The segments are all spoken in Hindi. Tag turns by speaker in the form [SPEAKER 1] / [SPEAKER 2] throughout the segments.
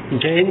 [SPEAKER 1] जय हिंद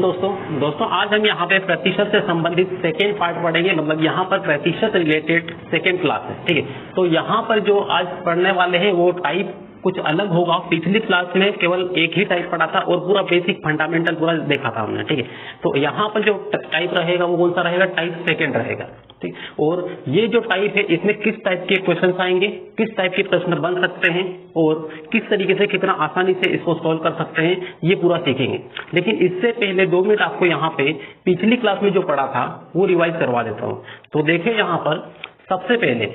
[SPEAKER 1] दोस्तों आज हम यहाँ पे प्रतिशत से संबंधित सेकेंड पार्ट पढ़ेंगे। मतलब यहाँ पर प्रतिशत रिलेटेड सेकेंड क्लास है, ठीक है। तो यहाँ पर जो आज पढ़ने वाले हैं वो टाइप कुछ अलग होगा। पिछली क्लास में केवल एक ही टाइप पढ़ा था और पूरा बेसिक फंडामेंटल पूरा देखा था हमने, ठीक है। तो यहाँ पर जो टाइप रहेगा वो कौन सा रहेगा? टाइप सेकेंड रहेगा, ठीक। और ये जो टाइप है इसमें किस टाइप के क्वेश्चन आएंगे, किस टाइप के प्रश्न बन सकते हैं और किस तरीके से कितना आसानी से इसको सॉल्व कर सकते हैं, ये पूरा सीखेंगे। लेकिन इससे पहले 2 मिनट आपको यहाँ पे पिछली क्लास में जो पढ़ा था वो रिवाइज करवा देता हूँ। तो देखें यहाँ पर सबसे पहले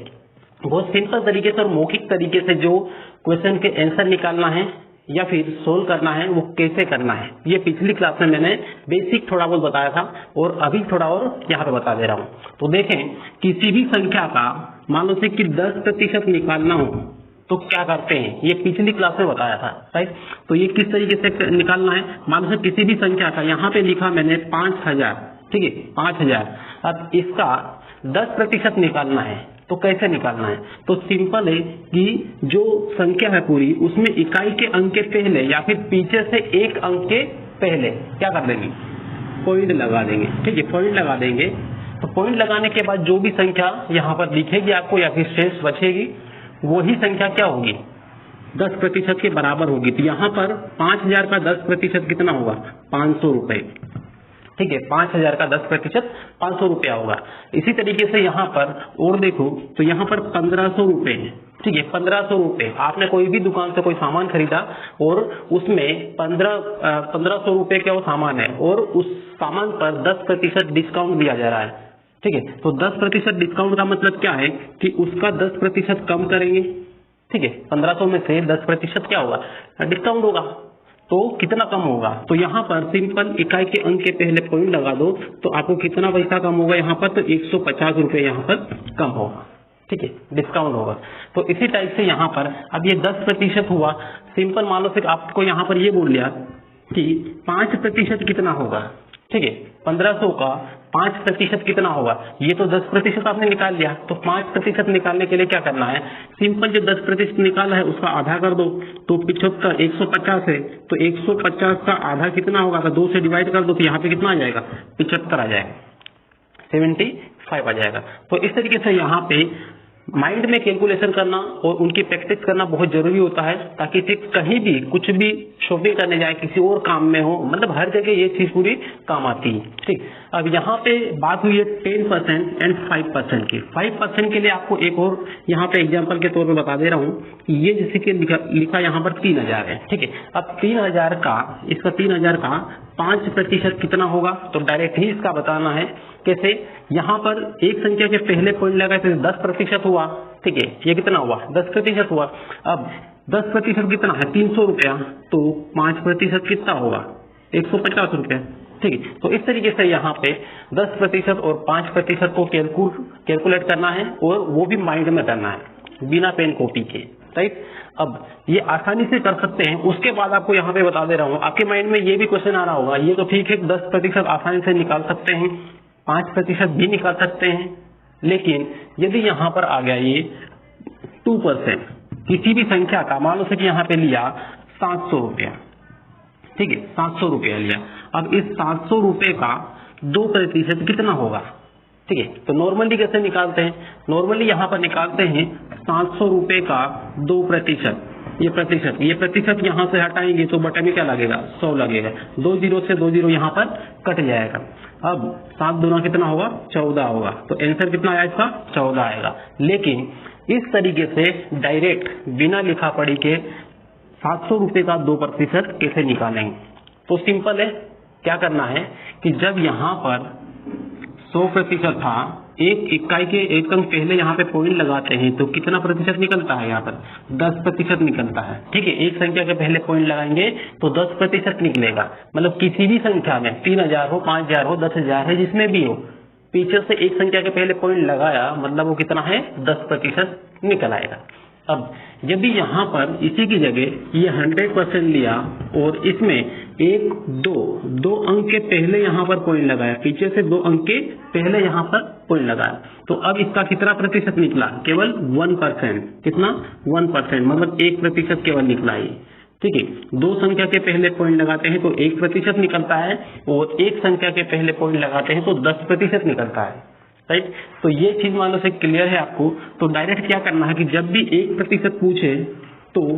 [SPEAKER 1] बहुत सिंपल तरीके से और मौखिक तरीके से जो क्वेश्चन के आंसर निकालना है या फिर सोल्व करना है वो कैसे करना है, ये पिछली क्लास में मैंने बेसिक थोड़ा बहुत बताया था और अभी थोड़ा और यहाँ पे बता दे रहा हूँ। तो देखें, किसी भी संख्या का मान लो से कि 10% निकालना हो तो क्या करते हैं, ये पिछली क्लास में बताया था, राइट। तो ये किस तरीके से निकालना है, मान लो से किसी भी संख्या का यहाँ पे लिखा मैंने 5000, ठीक है, 5000। अब इसका 10% निकालना है तो कैसे निकालना है? तो सिंपल है कि जो संख्या है पूरी उसमें इकाई के अंक के पहले या फिर पीछे से एक अंक के पहले क्या कर देंगे? पॉइंट लगा देंगे, ठीक है। पॉइंट लगा देंगे तो पॉइंट लगाने के बाद जो भी संख्या यहाँ पर दिखेगी आपको या फिर शेष बचेगी वही संख्या क्या होगी? 10% के बराबर होगी। तो यहाँ पर 5000 का 10% कितना होगा? 500 रुपए, ठीक है। 5000 का 10% 500 रुपया होगा। इसी तरीके से यहाँ पर और देखो तो यहाँ पर 1500 रुपए है, ठीक है। 1500 रुपए आपने कोई भी दुकान से कोई सामान खरीदा और उसमें 1500 रुपए का वो सामान है और उस सामान पर 10% डिस्काउंट दिया जा रहा है, ठीक है। तो 10% डिस्काउंट का मतलब क्या है कि उसका 10% कम करेंगे, ठीक है। 1500 में से 10% क्या होगा? डिस्काउंट होगा। तो कितना कम होगा? तो यहाँ पर सिंपल इकाई के अंक के पहले पॉइंट लगा दो तो आपको कितना पैसा कम होगा यहाँ पर? तो 150 रुपए यहाँ पर कम होगा, ठीक है, डिस्काउंट होगा। तो इसी टाइप से यहाँ पर अब ये 10% हुआ। सिंपल मान लो फिर आपको यहाँ पर ये बोल लिया कि 5% कितना होगा, ठीक है। 1500 का 5% कितना होगा? ये तो 10% आपने निकाल लिया। तो 5% निकालने के लिए क्या करना है? सिंपल जो 10% निकाला है उसका आधा कर दो। तो 75 150 है तो 150 का आधा कितना होगा? अगर 2 से डिवाइड कर दो तो यहाँ पे कितना आ जाएगा? 75 आ जाएगा, 75 आ जाएगा। तो इस तरीके से यहाँ पे माइंड में कैलकुलेशन करना और उनकी प्रैक्टिस करना बहुत जरूरी होता है ताकि कहीं भी कुछ भी शॉपिंग करने जाए, किसी और काम में हो, मतलब हर जगह ये चीज पूरी काम आती है, ठीक। अब यहाँ पे बात हुई है 10% एंड 5% की। 5% के लिए आपको एक और यहाँ पे एग्जांपल के तौर पे बता दे रहा हूँ। ये जैसे कि लिखा यहाँ पर 3000 है, ठीक है। अब 3000 का 5% कितना होगा? तो डायरेक्ट ही इसका बताना है। कैसे? यहाँ पर एक संख्या के पहले पॉइंट लगाए तो 10% हुआ, ठीक है। ये कितना हुआ? 10% हुआ। अब 10% कितना है? 300 रुपया। तो 5% कितना होगा? 150 रुपया, ठीक है। तो इस तरीके से यहाँ पे 10% और 5% को कैलकुलेट करना है और वो भी माइंड में करना है बिना पेन कॉपी के, राइट। अब ये आसानी से कर सकते हैं। उसके बाद आपको यहाँ पे बता दे रहा हूँ, आपके माइंड में ये भी क्वेश्चन आ रहा होगा, ये तो ठीक है 10% आसानी से निकाल सकते हैं, 5% भी निकाल सकते हैं, लेकिन यदि यहाँ पर आ गया ये 2% किसी भी संख्या का, मान लो से कि यहाँ पे लिया 700 रुपया, ठीक है, 700 रुपया लिया। अब इस 700 रुपये का 2% कितना होगा? ठीक है। तो नॉर्मली कैसे निकालते हैं? नॉर्मली यहाँ पर निकालते हैं 700 रुपये का 2%। ये प्रतिशत यहाँ से हटाएंगे तो बटे में क्या लगेगा? 100 लगेगा। 2 जीरो से 2 जीरो यहाँ पर कट जाएगा। अब 7 दूना कितना होगा? 14 होगा। तो आंसर कितना आया इसका? 14 आएगा। लेकिन इस तरीके से डायरेक्ट बिना लिखा पढ़ी के 700 रुपये का 2% कैसे निकालेंगे? तो सिंपल है, क्या करना है कि जब यहाँ पर 100% था, एक इकाई के एक अंक पहले यहाँ पे पॉइंट लगाते हैं तो कितना प्रतिशत निकलता है? यहाँ पर 10% निकलता है, ठीक है। एक संख्या के पहले पॉइंट लगाएंगे तो 10% निकलेगा। मतलब किसी भी संख्या में 3000 हो, 5000 हो, 10000 है, जिसमें भी हो, पीछे से एक संख्या के पहले पॉइंट लगाया मतलब वो कितना है? 10% निकल आएगा। अब यदि यहाँ पर इसी की जगह ये 100% लिया और इसमें दो अंक के पहले यहाँ पर पॉइंट लगाया, पीछे से 2 अंक के पहले यहाँ पर पॉइंट लगाया, तो अब इसका कितना प्रतिशत निकला? केवल 1%। कितना? 1%, मतलब 1% केवल निकला ये। ठीक है, दो संख्या के पहले पॉइंट लगाते हैं तो 1% निकलता है, और एक संख्या के पहले पॉइंट लगाते हैं तो 10% निकलता है, राइट। तो ये चीज मान लो से क्लियर है आपको। तो डायरेक्ट क्या करना है कि जब भी 1% पूछे तो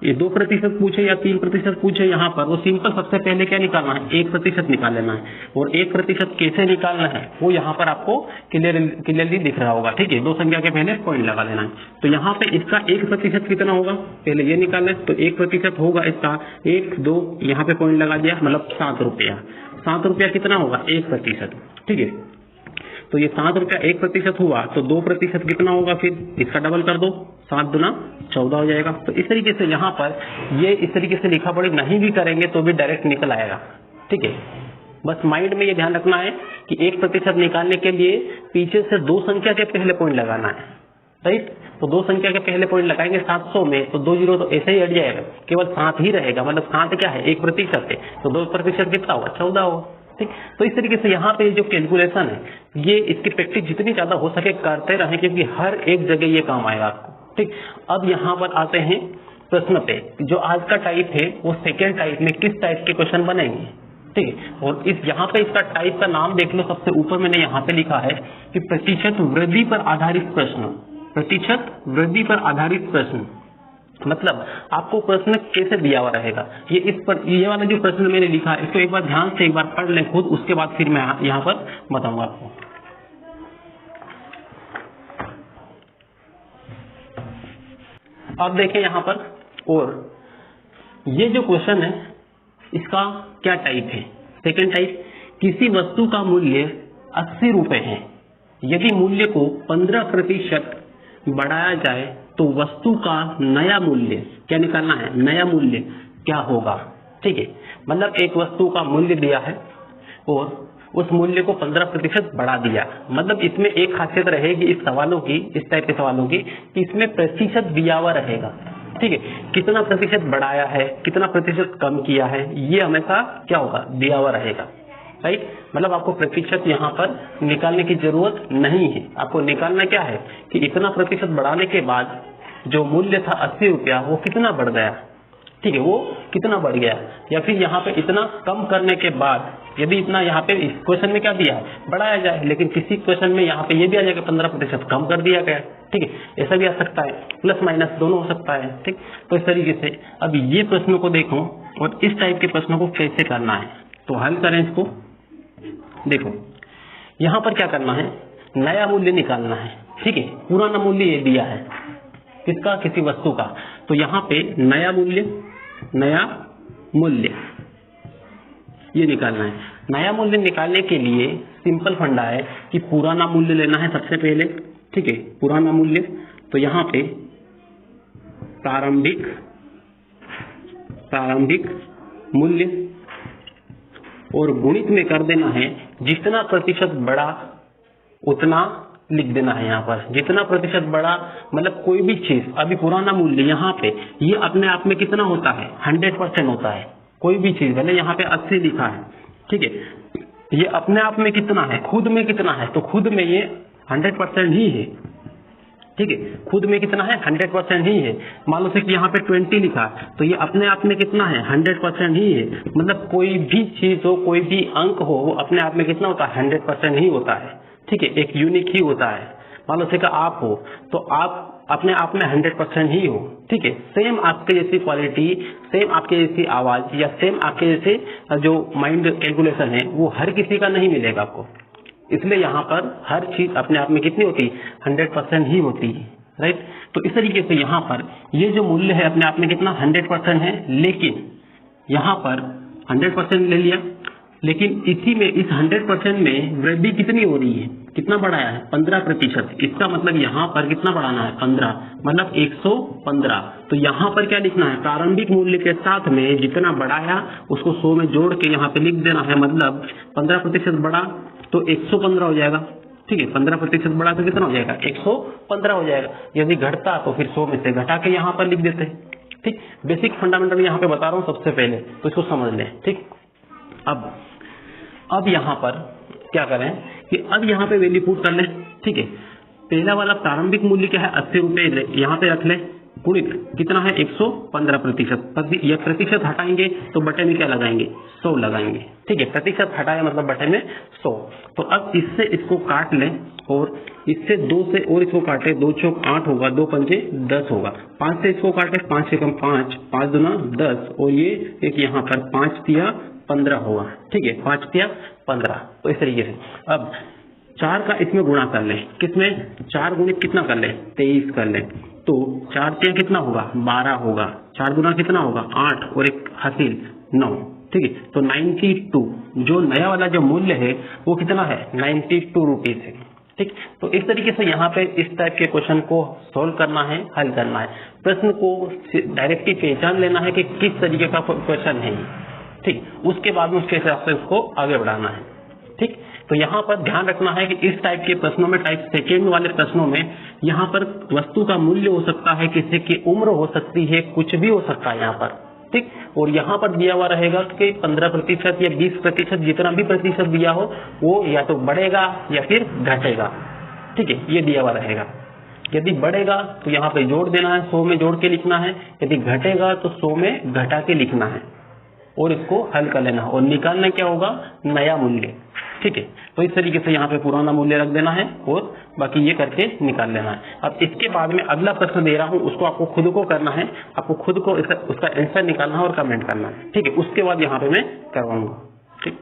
[SPEAKER 1] ये 2% पूछे या 3% पूछे, यहाँ पर वो सिंपल सबसे पहले क्या निकालना है, 1% निकाल लेना है। और 1% कैसे निकालना है वो यहाँ पर आपको क्लियरली दिख रहा होगा, ठीक है। दो संख्या के पहले पॉइंट लगा लेना है। तो यहाँ पे इसका 1% कितना होगा, पहले ये निकालना है। तो 1% होगा इसका 1, 2, यहाँ पे पॉइंट लगा दिया, मतलब 7 रुपया। 7 रुपया कितना होगा, 1%, ठीक है। तो ये 7 रुपया 1% हुआ, तो 2% कितना होगा, फिर इसका डबल कर दो, 7 दूना 14 हो जाएगा। तो इस तरीके से यहाँ पर ये इस तरीके से लिखा पढ़ी नहीं भी करेंगे तो भी डायरेक्ट निकल आएगा, ठीक है। बस माइंड में ये ध्यान रखना है कि 1% निकालने के लिए पीछे से दो संख्या के पहले पॉइंट लगाना है, राइट। तो दो संख्या के पहले पॉइंट लगाएंगे 700 में, तो 2 जीरो तो ऐसे ही हट जाएगा, केवल 7 ही रहेगा, मतलब 7 क्या है, 1% है, तो 2% कितना होगा, 14 होगा, ठीक। तो इस तरीके से यहाँ पे जो कैलकुलेशन है ये इसकी प्रैक्टिस जितनी ज्यादा हो सके करते रहें, क्योंकि हर एक जगह ये काम आएगा आपको, ठीक। अब यहाँ पर आते हैं प्रश्न पे। जो आज का टाइप है वो सेकेंड टाइप में किस टाइप के क्वेश्चन बनेंगे, ठीक है। और इस यहाँ पे इसका टाइप का नाम देख लो, सबसे ऊपर मैंने यहाँ पे लिखा है कि प्रतिशत वृद्धि पर आधारित प्रश्न। प्रतिशत वृद्धि पर आधारित प्रश्न मतलब आपको प्रश्न कैसे दिया हुआ रहेगा, ये इस पर ये वाला जो प्रश्न मैंने लिखा है इसको एक बार ध्यान से एक बार पढ़ लें खुद, उसके बाद फिर मैं यहाँ पर बताऊंगा आपको। अब देखें यहाँ पर, और ये जो क्वेश्चन है इसका क्या टाइप है, सेकेंड टाइप। किसी वस्तु का मूल्य 80 रुपए है, यदि मूल्य को 15% बढ़ाया जाए तो वस्तु का नया मूल्य क्या निकालना है, नया मूल्य क्या होगा, ठीक है। मतलब एक वस्तु का मूल्य दिया है और उस मूल्य को 15% बढ़ा दिया, मतलब इसमें एक खासियत रहेगी इस सवालों की, इस टाइप के सवालों की, कि इसमें प्रतिशत दिया हुआ रहेगा, ठीक है। कितना प्रतिशत बढ़ाया है, कितना प्रतिशत कम किया है, ये हमेशा क्या होगा, दिया हुआ रहेगा, राइट। मतलब आपको प्रतिशत यहाँ पर निकालने की जरूरत नहीं है। आपको निकालना क्या है कि इतना प्रतिशत बढ़ाने के बाद जो मूल्य था 80 रुपया वो कितना बढ़ गया, ठीक है, वो कितना बढ़ गया। या फिर यहाँ पे इतना कम करने के बाद यदि इतना यहाँ पे इस क्वेश्चन में क्या दिया है, बढ़ाया जाए, लेकिन किसी क्वेश्चन में यहाँ पे ये भी आ जाएगा 15% कम कर दिया गया, ठीक है। ऐसा भी आ सकता है, प्लस माइनस दोनों हो सकता है, ठीक। तो इस तरीके से अब ये प्रश्नों को देखो और इस टाइप के प्रश्नों को कैसे करना है, तो हल करें इसको। देखो यहाँ पर क्या करना है, नया मूल्य निकालना है, ठीक है। पुराना मूल्य ये दिया है किसका, किसी वस्तु का, तो यहाँ पे नया मूल्य ये निकालना है। नया मूल्य निकालने के लिए सिंपल फंडा है कि पुराना मूल्य लेना है सबसे पहले, ठीक है, पुराना मूल्य। तो यहाँ पे प्रारंभिक मूल्य और गुणित में कर देना है, जितना प्रतिशत बढ़ा उतना लिख देना है। यहाँ पर जितना प्रतिशत बढ़ा मतलब कोई भी चीज, अभी पुराना मूल्य यहाँ पे ये अपने आप में कितना होता है, 100% होता है। कोई भी चीज भले यहाँ पे 80 लिखा है, ठीक है, ये अपने आप में कितना है, खुद में कितना है, तो खुद में ये 100% ही है, ठीक है। खुद में कितना है, 100% ही है। मान लो से कि यहाँ पे 20 लिखा है, तो ये अपने आप में कितना है, 100% ही है। मतलब कोई भी चीज हो, कोई भी अंक हो, वो अपने आप में कितना होता है, 100% ही होता है, ठीक है, एक यूनिक ही होता है। मान लो से कि आप हो तो आप अपने आप में 100% ही हो, ठीक है। सेम आपके जैसी क्वालिटी, सेम आपके जैसी आवाज या सेम आपके जैसे जो माइंड कैलकुलेशन है वो हर किसी का नहीं मिलेगा आपको। इसलिए यहाँ पर हर चीज अपने आप में कितनी होती है, 100% ही होती है, राइट। तो इस तरीके से यहाँ पर ये जो मूल्य है अपने आप में कितना 100% है, लेकिन यहाँ पर 100% ले लिया, लेकिन इसी में इस 100% में वृद्धि कितनी हो रही है, कितना बढ़ाया है, 15%। इसका मतलब यहाँ पर कितना बढ़ाना है, 15, मतलब 115। तो यहाँ पर क्या लिखना है, प्रारंभिक मूल्य के साथ में जितना बढ़ाया उसको 100 में जोड़ के यहाँ पे लिख देना है। मतलब 15% बढ़ा तो 115 हो जाएगा, ठीक है। 15% बढ़ा तो कितना हो जाएगा, 115 हो जाएगा। यदि घटता तो फिर 100 में से घटा के यहाँ पर लिख देते हैं, ठीक। बेसिक फंडामेंटल यहाँ पे बता रहा हूँ सबसे पहले, तो इसको समझ लें, ठीक। अब यहाँ पर क्या करें कि अब यहाँ पे वैल्यू पुट कर लें, ठीक है। पहला वाला प्रारंभिक मूल्य क्या है, 80 रुपए यहाँ पे रख ले, गुणित कितना है 115%। यह प्रतिशत हटाएंगे तो बटे में क्या लगाएंगे 100 लगाएंगे, ठीक है। प्रतिशत हटाया मतलब बटे में 100। तो अब इससे इसको काट लें और इससे 2 से और इसको काटे, 2 चौक 8 होगा, 2 पंजे 10 होगा, 5 से इसको काटे, 5 से कम 5, 5 दूना 10 और ये एक यहाँ पर 5 तिया 15 होगा, ठीक है, 5 तिया 15। तो इस तरीके से अब 4 का इसमें गुणा कर लें, किसमें 4 गुणित कितना कर लें 23 कर लें, तो 4 तिया कितना होगा 12 होगा, 4 गुना कितना होगा 8 और एक हासिल 9, ठीक है। तो 92 जो नया वाला जो मूल्य है वो कितना है 92 रुपीज है, ठीक। तो इस तरीके से यहाँ पे इस टाइप के क्वेश्चन को सोल्व करना है, हल करना है। प्रश्न को डायरेक्टली पहचान लेना है कि किस तरीके का क्वेश्चन है, ठीक। उसके बाद में उसके हिसाब से उसको आगे बढ़ाना है, ठीक। तो यहाँ पर ध्यान रखना है कि इस टाइप के प्रश्नों में, टाइप सेकेंड वाले प्रश्नों में, यहाँ पर वस्तु का मूल्य हो सकता है, किसी की उम्र हो सकती है, कुछ भी हो सकता है यहाँ पर, ठीक। और यहाँ पर दिया हुआ रहेगा कि 15% या 20%, जितना भी प्रतिशत दिया हो वो या तो बढ़ेगा या फिर घटेगा, ठीक है, ये दिया हुआ रहेगा। यदि बढ़ेगा तो यहाँ पे जोड़ देना है, 100 में जोड़ के लिखना है, यदि घटेगा तो 100 में घटा के लिखना है और इसको हल कर लेना और निकालना क्या होगा नया मूल्य, ठीक है। तो इस तरीके से यहाँ पे पुराना मूल्य रख देना है और बाकी ये करके निकाल लेना है। अब इसके बाद में अगला प्रश्न दे रहा हूँ, उसको आपको खुद को करना है, आपको खुद को उसका आंसर निकालना है और कमेंट करना है, ठीक है। उसके बाद यहाँ पे मैं करवाऊंगा, ठीक।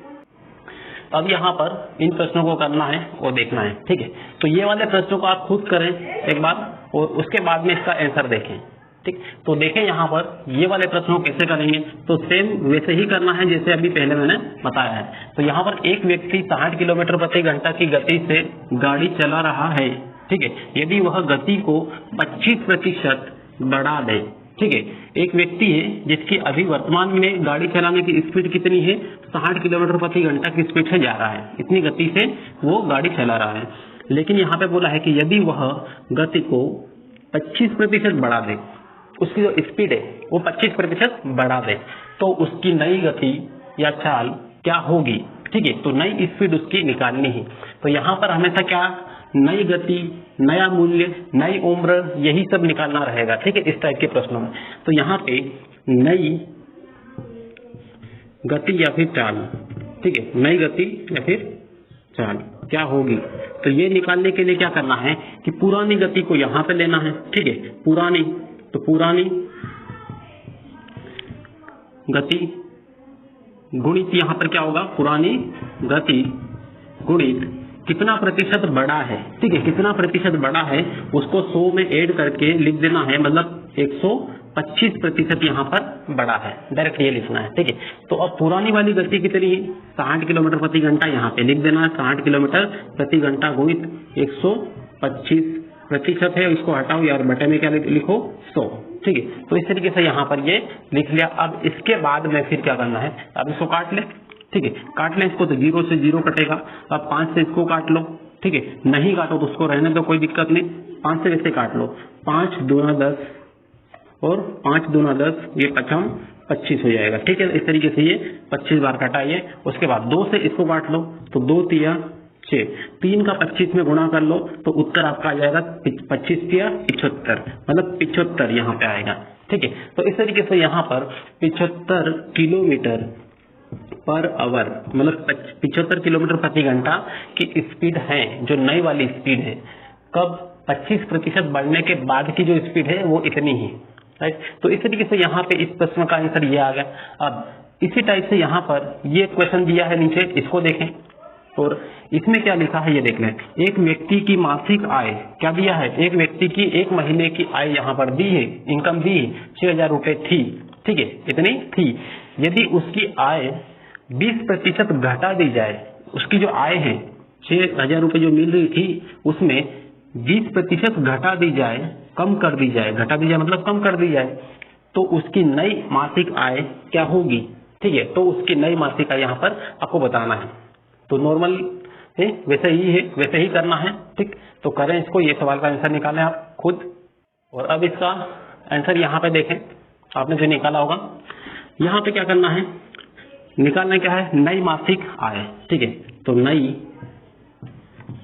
[SPEAKER 1] अब यहाँ पर इन प्रश्नों को करना है और देखना है, ठीक है। तो ये वाले प्रश्नों को आप खुद करें एक बार और उसके बाद में इसका आंसर देखें, ठीक। तो देखें यहाँ पर ये वाले प्रश्नों कैसे करेंगे, तो सेम वैसे ही करना है जैसे अभी पहले मैंने बताया है। तो यहाँ पर एक व्यक्ति 60 किलोमीटर प्रति घंटा की गति से गाड़ी चला रहा है, ठीक है। यदि वह गति को 25% बढ़ा दे, ठीक है। एक व्यक्ति है जिसकी अभी वर्तमान में गाड़ी चलाने की स्पीड कितनी है 60 किलोमीटर प्रति घंटा की स्पीड से जा रहा है, इतनी गति से वो गाड़ी चला रहा है। लेकिन यहाँ पे बोला है कि यदि वह गति को 25% बढ़ा दे, उसकी जो स्पीड है वो 25% बढ़ा दे, तो उसकी नई गति या चाल क्या होगी, ठीक है। तो नई स्पीड उसकी निकालनी है। तो यहाँ पर हमेशा क्या नई गति, नया मूल्य, नई उम्र, यही सब निकालना रहेगा, ठीक है, इस टाइप के प्रश्नों में। तो यहाँ पे नई गति या फिर चाल, ठीक है, नई गति या फिर चाल क्या होगी, तो ये निकालने के लिए क्या करना है कि पुरानी गति को यहाँ पे लेना है, ठीक है, पुरानी, तो पुरानी गति गुणित यहाँ पर क्या होगा पुरानी गति गुणित कितना प्रतिशत बढ़ा है, ठीक है, कितना प्रतिशत बढ़ा है उसको 100 में ऐड करके लिख देना है, मतलब 125% यहाँ पर बढ़ा है, डायरेक्ट ये लिखना है, ठीक है। तो अब पुरानी वाली गति कितनी है 60 किलोमीटर प्रति घंटा, यहाँ पे लिख देना है 60 किलोमीटर प्रति घंटा गुणित 125% है, इसको हटाओ यार, बटे में क्या लिखो 100, ठीक है। तो इस तरीके से यहाँ पर ये लिख लिया। अब इसके बाद में फिर क्या करना है, अब इसको काट ले, ठीक है, काट लें इसको, तो 0 से 0 कटेगा। अब 5 से इसको काट लो, ठीक है, नहीं काटो तो उसको रहने दो, कोई दिक्कत नहीं, 5 से वैसे काट लो, 5 दूना 10 और 5 दूना 10, ये 25 हो जाएगा, ठीक है। इस तरीके से ये 25 बार कटाइए। उसके बाद 2 से इसको काट लो, तो 2 तिया 6, 3 का 25 में गुणा कर लो, तो उत्तर आपका आ जाएगा 25 तिया 75, मतलब 75 यहाँ पे आएगा, ठीक है। तो इस तरीके से यहाँ पर 75 किलोमीटर पर आवर, मतलब 75 किलोमीटर प्रति घंटा की स्पीड है, जो नई वाली स्पीड है। कब 25% बढ़ने के बाद की जो स्पीड है वो इतनी ही, राइट। तो इस तरीके से यहाँ पे इस प्रश्न का आंसर ये आ गया। अब इसी टाइप से यहाँ पर ये क्वेश्चन दिया है नीचे, इसको देखें और इसमें क्या लिखा है ये देख लें। एक व्यक्ति की मासिक आय क्या दिया है, एक व्यक्ति की एक महीने की आय यहाँ पर दी है, इनकम दी है 6,000 रुपए थी, ठीक है, इतनी थी। यदि उसकी आय 20% घटा दी जाए, उसकी जो आय है 6,000 रुपए जो मिल रही थी उसमें 20% घटा दी जाए, कम कर दी जाए, घटा दी जाए मतलब कम कर दी जाए, तो उसकी नई मासिक आय क्या होगी, ठीक है। तो उसकी नई मासिक आय यहाँ पर आपको बताना है। तो नॉर्मल है, वैसे ही है, वैसे ही करना है, ठीक। तो करें इसको, ये सवाल का आंसर निकालें आप खुद। और अब इसका आंसर यहाँ पे देखें, आपने जो निकाला होगा, यहाँ पे क्या करना है, निकालना क्या है नई मासिक आय, ठीक है। तो नई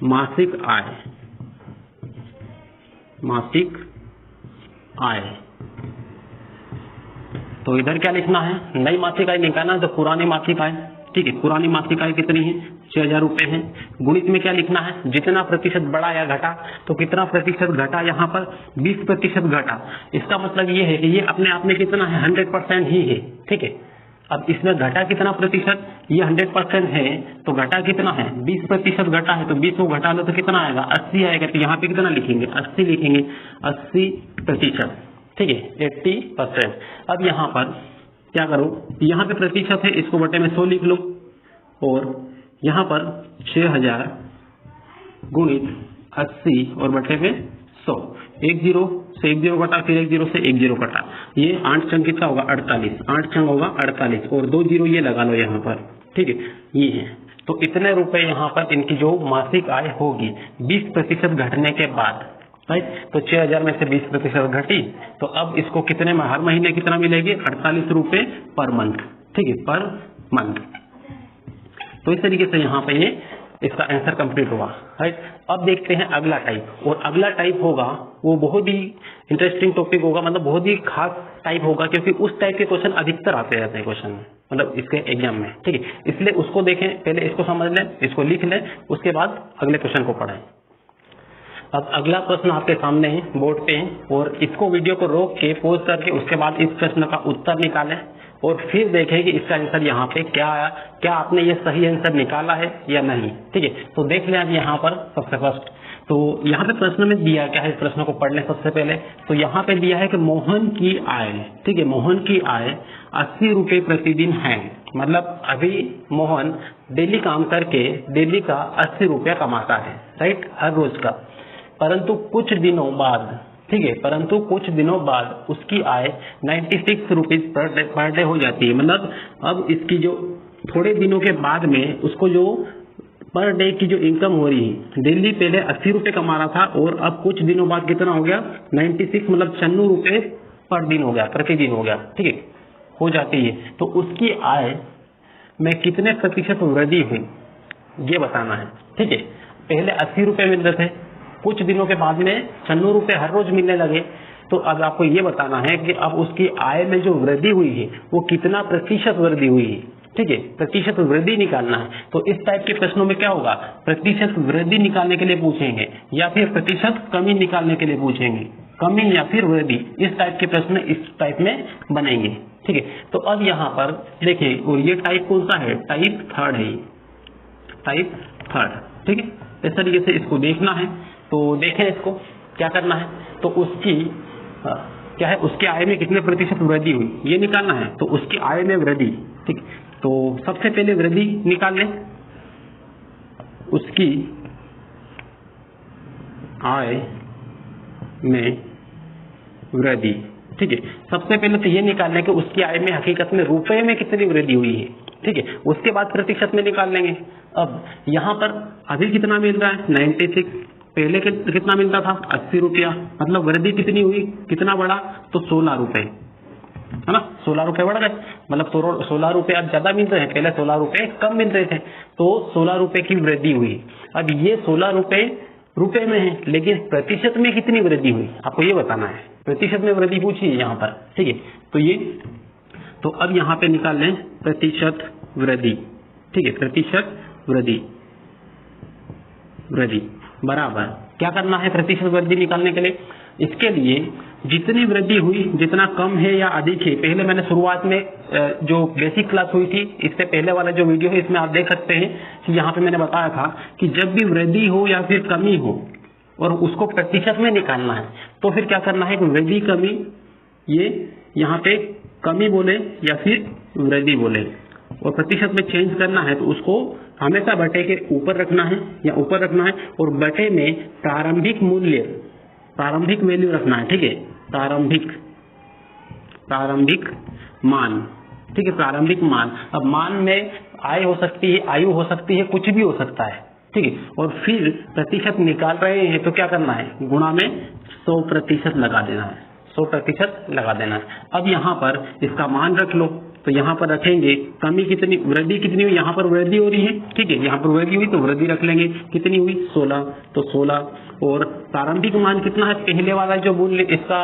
[SPEAKER 1] मासिक आय, मासिक आय। तो इधर क्या लिखना है, नई मासिक आय निकालना है तो पुरानी मासिक आय, ठीक है, पुरानी मासिक आय कितनी है, 6,000 रुपए है। गुणित में क्या लिखना है, जितना प्रतिशत बढ़ा या घटा, तो कितना प्रतिशत घटा, यहाँ पर 20% घटा। इसका मतलब ये है कि ये अपने आप में कितना है, 100% ही है, ठीक है। अब इसमें घटा कितना प्रतिशत, ये 100% है, तो घटा कितना है, 20% घटा है, तो 20 को घटा लो तो कितना आएगा, 80 आएगा। तो यहाँ पे कितना लिखेंगे, 80 लिखेंगे, 80%, ठीक है, 80%। अब यहाँ पर क्या करो, यहाँ पे प्रतिशत है, इसको बटे में 100 लिख लो, और यहाँ पर 6,000 गुणित 80 और बटे में 100, 1 0 से 1 0 कटा, फिर 1 0 से 1 0 कटा, ये 8 चंग कितना होगा, 48, 8 चंग होगा 48, और 2 0 ये लगा लो यहाँ पर, ठीक है, ये है। तो इतने रुपए यहाँ पर इनकी जो मासिक आय होगी 20% घटने के बाद, राइट। तो 6,000 में से 20% घटी, तो अब इसको कितने में, हर महीने कितना मिलेगी, 48 रुपए पर मंथ, ठीक है, पर मंथ। तो इस तरीके से यहाँ पे ये इसका आंसर कंप्लीट हुआ, राइट। अब देखते हैं अगला टाइप, और अगला टाइप होगा वो बहुत ही इंटरेस्टिंग टॉपिक होगा, मतलब बहुत ही खास टाइप होगा, क्योंकि उस टाइप के क्वेश्चन अधिकतर आते रहते हैं क्वेश्चन में, मतलब इसके एग्जाम में, ठीक है। इसलिए उसको देखें, पहले इसको समझ लें, इसको लिख लें, उसके बाद अगले क्वेश्चन को पढ़ें। अब अगला प्रश्न आपके सामने है, बोर्ड पे है, और इसको वीडियो को रोक के पॉज करके उसके बाद इस प्रश्न का उत्तर निकालें, और फिर देखें कि इसका आंसर यहाँ पे क्या आया, क्या आपने ये सही आंसर निकाला है या नहीं, ठीक है। तो देख लें अब यहाँ पर सबसे फर्स्ट, तो यहाँ पे प्रश्न में दिया क्या है, इस प्रश्न को पढ़ लें सबसे पहले। तो यहाँ पे दिया है कि मोहन की आय, ठीक है, मोहन की आय 80 रुपये प्रतिदिन है, मतलब अभी मोहन डेली काम करके डेली का 80 रुपया कमाता है, राइट, हर रोज का। परंतु कुछ दिनों बाद, ठीक है, परंतु कुछ दिनों बाद उसकी आय 96 रुपीज पर डे हो जाती है, मतलब अब इसकी जो थोड़े दिनों के बाद में उसको जो पर डे की जो इनकम हो रही है, डेली पहले 80 रुपये कमा रहा था, और अब कुछ दिनों बाद कितना हो गया, 96, मतलब 96 रुपये पर दिन हो गया, प्रतिदिन हो गया, ठीक है, हो जाती है। तो उसकी आय में कितने प्रतिशत वृद्धि हुई ये बताना है, ठीक है। पहले 80 रुपये मिल रहे थे, कुछ दिनों के बाद में 96 रुपये हर रोज मिलने लगे, तो अब आपको ये बताना है कि अब उसकी आय में जो वृद्धि हुई है वो कितना प्रतिशत वृद्धि हुई है, ठीक है, प्रतिशत वृद्धि निकालना है। तो इस टाइप के प्रश्नों में क्या होगा, प्रतिशत वृद्धि निकालने के लिए पूछेंगे, या फिर प्रतिशत कमी निकालने के लिए पूछेंगे, कमी या फिर वृद्धि, इस टाइप के प्रश्न इस टाइप में बनेंगे, ठीक है। तो अब यहाँ पर देखिए, और ये टाइप कौन सा है, टाइप 3 है, टाइप 3, ठीक है। इस तरीके से इसको देखना है, तो देखें इसको क्या करना है, तो उसकी क्या है, उसकी आय में कितने प्रतिशत वृद्धि हुई ये निकालना है। तो उसकी आय में वृद्धि, ठीक, तो सबसे पहले वृद्धि निकाल लें, उसकी आय में वृद्धि, ठीक है। सबसे पहले तो ये निकाल लें कि उसकी आय में हकीकत में रुपए में कितनी वृद्धि हुई है, ठीक है, उसके बाद प्रतिशत में निकाल लेंगे। अब यहाँ पर अभी कितना मिल रहा है, 96, पहले कितना मिलता था, 80 रुपया, मतलब वृद्धि कितनी हुई, कितना बढ़ा, तो 16 रुपए, है ना, 16 रुपए बढ़ गए, मतलब 16 रुपए अब ज्यादा मिल रहे हैं, पहले 16 रुपए कम मिल रहे थे, तो 16 रुपए की वृद्धि हुई। अब ये 16 रुपए में है, लेकिन प्रतिशत में कितनी वृद्धि हुई आपको ये बताना है, प्रतिशत में वृद्धि पूछी है यहाँ पर, ठीक है। तो ये, तो अब यहाँ पे निकाल लें प्रतिशत वृद्धि, ठीक है, प्रतिशत वृद्धि बराबर क्या करना है, प्रतिशत वृद्धि निकालने के लिए, इसके लिए जितनी वृद्धि हुई, जितना कम है या अधिक है, पहले मैंने शुरुआत में जो बेसिक क्लास हुई थी, इससे पहले वाला जो वीडियो है इसमें आप देख सकते हैं कि यहाँ पे मैंने बताया था कि जब भी वृद्धि हो या फिर कमी हो और उसको प्रतिशत में निकालना है, तो फिर क्या करना है कि वृद्धि कमी, ये यहाँ पे कमी बोले या फिर वृद्धि बोले, और प्रतिशत में चेंज करना है तो उसको हमेशा बटे के ऊपर रखना है या ऊपर रखना है, और बटे में प्रारंभिक मूल्य, प्रारंभिक वैल्यू रखना है, ठीक है, प्रारंभिक मान, ठीक है, प्रारंभिक मान। अब मान में आय हो सकती है, आयु हो सकती है, कुछ भी हो सकता है, ठीक है, और फिर प्रतिशत निकाल रहे हैं तो क्या करना है, गुणा में 100% लगा देना है, 100% लगा देना है। अब यहाँ पर इसका मान रख लो, तो यहाँ पर रखेंगे कमी कितनी, वृद्धि कितनी हुई, यहाँ पर वृद्धि हो रही है, ठीक है, यहाँ पर वृद्धि हुई तो वृद्धि रख लेंगे, कितनी हुई 16, तो 16। और प्रारंभिक मान कितना है, पहले वाला जो मूल्य इसका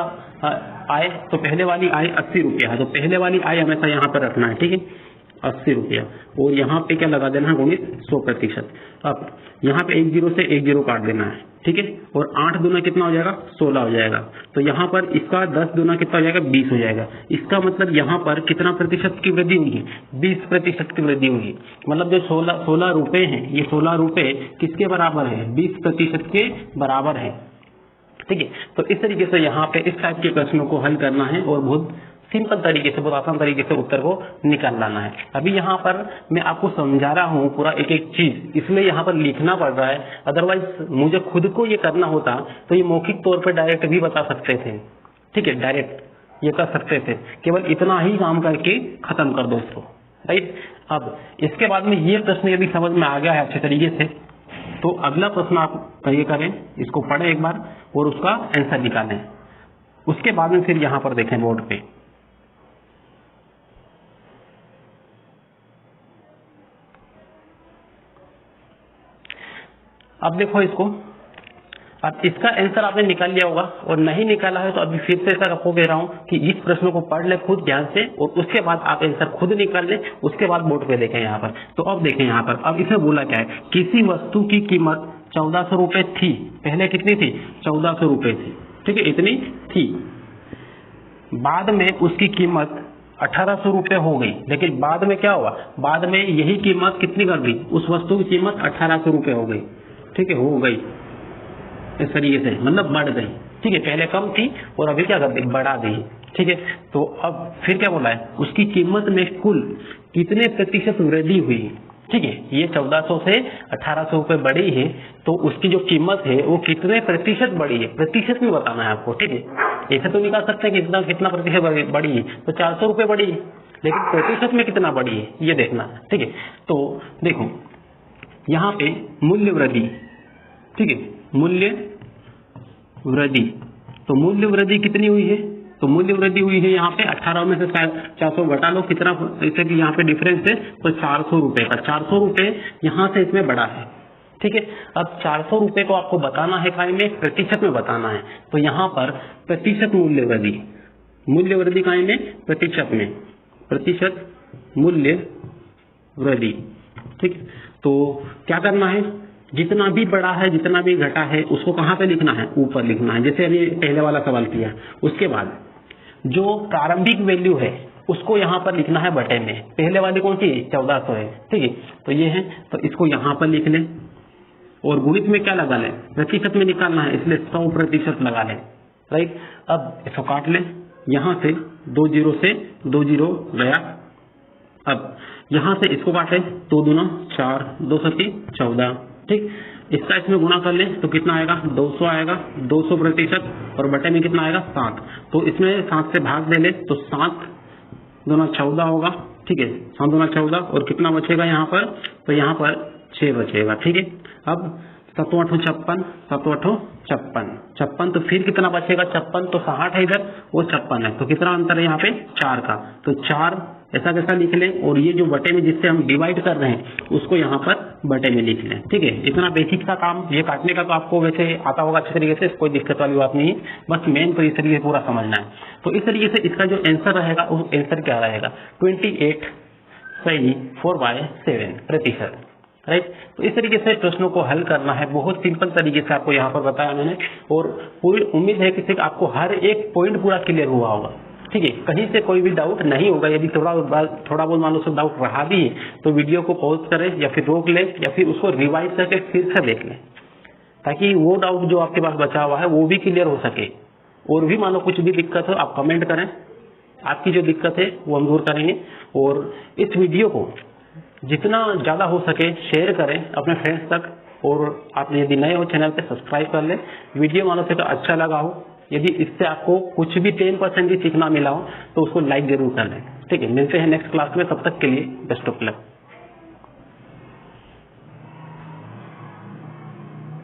[SPEAKER 1] आय, तो पहले वाली आय 80 रुपया है, तो पहले वाली आय हमेशा यहाँ पर रखना है, ठीक है, 80 रुपया। और यहाँ पे क्या लगा देना है, गुणित 100%। अब यहाँ पे 1 0 से 1 0 काट देना है, ठीक है, और 8 दूना कितना हो जाएगा, 16 हो जाएगा। तो यहाँ पर इसका 10 दूना कितना हो जाएगा, 20 हो जाएगा। इसका मतलब यहाँ पर कितना प्रतिशत की वृद्धि हुई है, 20% की वृद्धि हुई है। मतलब जो 16 रुपए हैं, ये 16 रुपए किसके बराबर है, 20% के बराबर है, ठीक है। तो इस तरीके से यहाँ पे इस टाइप के प्रश्नों को हल करना है और बहुत सिंपल तरीके से, बहुत आसान तरीके से उत्तर को निकाल लाना है। अभी यहाँ पर मैं आपको समझा रहा हूँ पूरा एक एक चीज, इसलिए यहाँ पर लिखना पड़ रहा है, अदरवाइज मुझे खुद को ये करना होता तो ये मौखिक तौर पर डायरेक्ट भी बता सकते थे, ठीक है, डायरेक्ट ये कर सकते थे, केवल इतना ही काम करके खत्म कर दो इसको, राइट। अब इसके बाद में ये प्रश्न यदि समझ में आ गया है अच्छे तरीके से, तो अगला प्रश्न आप ये करें, इसको पढ़ें एक बार और उसका आंसर निकालें। उसके बाद में फिर यहाँ पर देखें बोर्ड पे। अब देखो इसको, अब इसका आंसर आपने निकाल लिया होगा, और नहीं निकाला है तो अभी फिर से ऐसा आपको कह रहा हूं कि इस प्रश्न को पढ़ ले खुद ध्यान से, और उसके बाद आप आंसर खुद निकाल ले, उसके बाद बोर्ड पे देखें यहाँ पर। तो अब देखें यहाँ पर, अब इसमें बोला क्या है, किसी वस्तु की कीमत 1400 रुपए थी, पहले कितनी थी, 1400 रुपए थी, ठीक है, इतनी थी। बाद में उसकी कीमत 1800 रुपए हो गई, लेकिन बाद में क्या हुआ, बाद में यही कीमत कितनी कर दी, उस वस्तु की कीमत 1800 रुपए हो गई, ठीक है, हो गई इस तरीके से, मतलब बढ़ गई, ठीक है, पहले कम थी और अभी क्या कर दी, बढ़ा दी, ठीक है। तो अब फिर क्या बोला है, उसकी कीमत में कुल कितने प्रतिशत वृद्धि हुई, ठीक है, ये 1400 से 1800 रुपए बढ़ी है, तो उसकी जो कीमत है वो कितने प्रतिशत बढ़ी है, प्रतिशत में बताना है आपको, ठीक है। ऐसे तो निकाल सकते हैं कि कितना कितना प्रतिशत बढ़ी है, तो 400 रुपए बढ़ी है, लेकिन प्रतिशत में कितना बढ़ी है ये देखना, ठीक है। तो देखो यहाँ पे मूल्य वृद्धि, ठीक है, मूल्य वृद्धि, तो मूल्य वृद्धि कितनी हुई है, तो मूल्य वृद्धि हुई है यहाँ पे 18 में से 400 घटा लो, कितना, जैसे कि यहाँ पे डिफरेंस है तो 400 रुपए का, 400 रुपए यहाँ से इसमें बढ़ा है, ठीक है। अब 400 रुपए को आपको बताना है काय में, प्रतिशत में बताना है, तो यहाँ पर प्रतिशत मूल्य वृद्धि, मूल्य वृद्धि काय में, प्रतिशत में, प्रतिशत मूल्य वृद्धि, ठीक। तो क्या करना है, जितना भी बढ़ा है जितना भी घटा है उसको कहाँ पे लिखना है, ऊपर लिखना है, जैसे अभी पहले वाला सवाल किया। उसके बाद जो प्रारंभिक वैल्यू है उसको यहाँ पर लिखना है बटे में, पहले वाली कौन सी 1400 है, ठीक है, तो ये है, तो इसको यहाँ पर लिख लें, और गुणित में क्या लगा लें, प्रतिशत में निकालना है, इसलिए 100% लगा लें, राइट। अब इसको काट लें, यहाँ से 2 0 से 2 0 गया, अब यहाँ से इसको काटे, 2 दूना 4, 2 7 14, ठीक। इसका इसमें गुणा कर ले तो कितना आएगा, 200 आएगा, 200%, और बटे में कितना आएगा 7, तो इसमें 7 से भाग दे ले तो 7 दूना 14 होगा, ठीक है, 7 दूना 14, और कितना बचेगा यहाँ पर, तो यहाँ पर 6 बचेगा, ठीक है। अब 7 8 56, 7 8 56, तो फिर कितना बचेगा, 56, तो 60 है इधर, वो 56 है, तो कितना अंतर है यहाँ पे 4 का, तो 4 ऐसा कैसा लिख लें, और ये जो बटे में जिससे हम डिवाइड कर रहे हैं उसको यहाँ पर बटे में लिख लें, ठीक है। इतना बेसिक सा काम, ये काटने का तो आपको वैसे आता होगा अच्छे तरीके से, कोई दिक्कत वाली बात नहीं है, बस मेन तो इस तरीके से पूरा समझना है। तो इस तरीके से इसका जो आंसर रहेगा वो आंसर क्या रहेगा, 28 सही 4/7%, राइट। तो इस तरीके से प्रश्नों को हल करना है, बहुत सिंपल तरीके से आपको यहाँ पर बताया मैंने, और पूरी उम्मीद है कि आपको हर एक पॉइंट पूरा क्लियर हुआ होगा, ठीक है, कहीं से कोई भी डाउट नहीं होगा। यदि थोड़ा बहुत मान लो उसको डाउट रहा भी है तो वीडियो को पॉज करें या फिर रोक लें, या फिर उसको रिवाइज करके फिर से देख लें, ताकि वो डाउट जो आपके पास बचा हुआ है वो भी क्लियर हो सके। और भी मान लो कुछ भी दिक्कत हो आप कमेंट करें, आपकी जो दिक्कत है वो हम दूर करेंगे। और इस वीडियो को जितना ज़्यादा हो सके शेयर करें अपने फ्रेंड्स तक, और आप यदि नए हो चैनल पे सब्सक्राइब कर लें। वीडियो मान लो से अच्छा लगा हो, यदि इससे आपको कुछ भी 10% भी सीखना मिला हो तो उसको लाइक जरूर कर लें, ठीक है। मिलते हैं नेक्स्ट क्लास में, तब तक के लिए बेस्ट ऑफ लक।